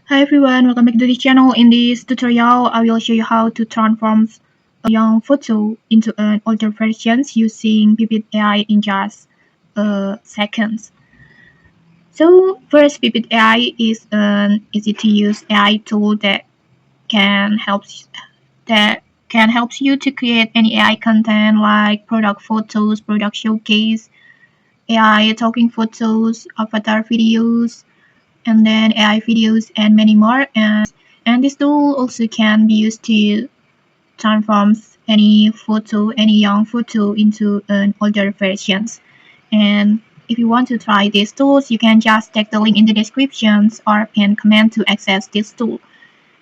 Hi everyone, welcome back to this channel. In this tutorial, I will show you how to transform a young photo into an older version using Vivid AI in just seconds. So first, Vivid AI is an easy-to-use AI tool can help that can help you to create any AI content like product photos, product showcase, AI talking photos, avatar videos, and then AI videos and many more. And this tool also can be used to transform any young photo into an older versions. And if you want to try these tools, you can just check the link in the descriptions or pin comment to access this tool.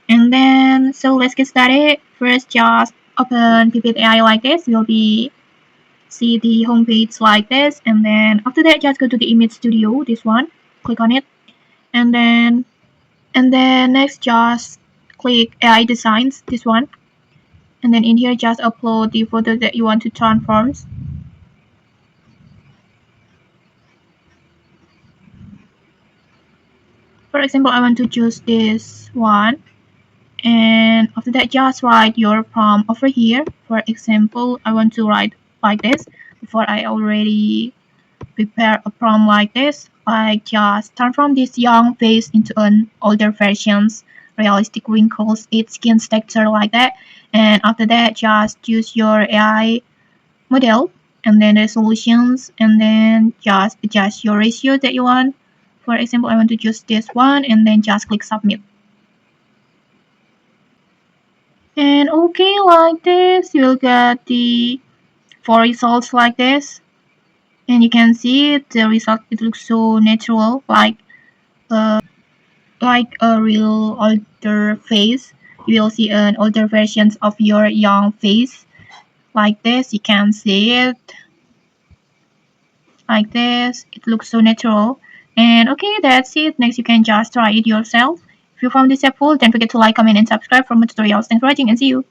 And then, so let's get started. First, just open Pipit AI like this. You'll be see the homepage like this. And then after that, just go to the image studio, this one, click on it. And then next just click AI designs, this one. And then in here just upload the photo that you want to transform. For example, I want to choose this one. And after that just write your prompt over here. For example, I want to write like this. Before I already prepare a prompt like this, I just transform this young face into an older versions, realistic wrinkles, its skin texture like that. And after that, just choose your AI model and then resolutions, and then just adjust your ratio that you want. For example, I want to choose this one, and then just click submit. And okay, like this, you'll get the four results like this. And you can see the result, it looks so natural, like a real older face. You will see an older versions of your young face like this. You can see it like this. It looks so natural. And okay, that's it. Next, you can just try it yourself. If you found this helpful, don't forget to like, comment, and subscribe for more tutorials. Thanks for watching and see you.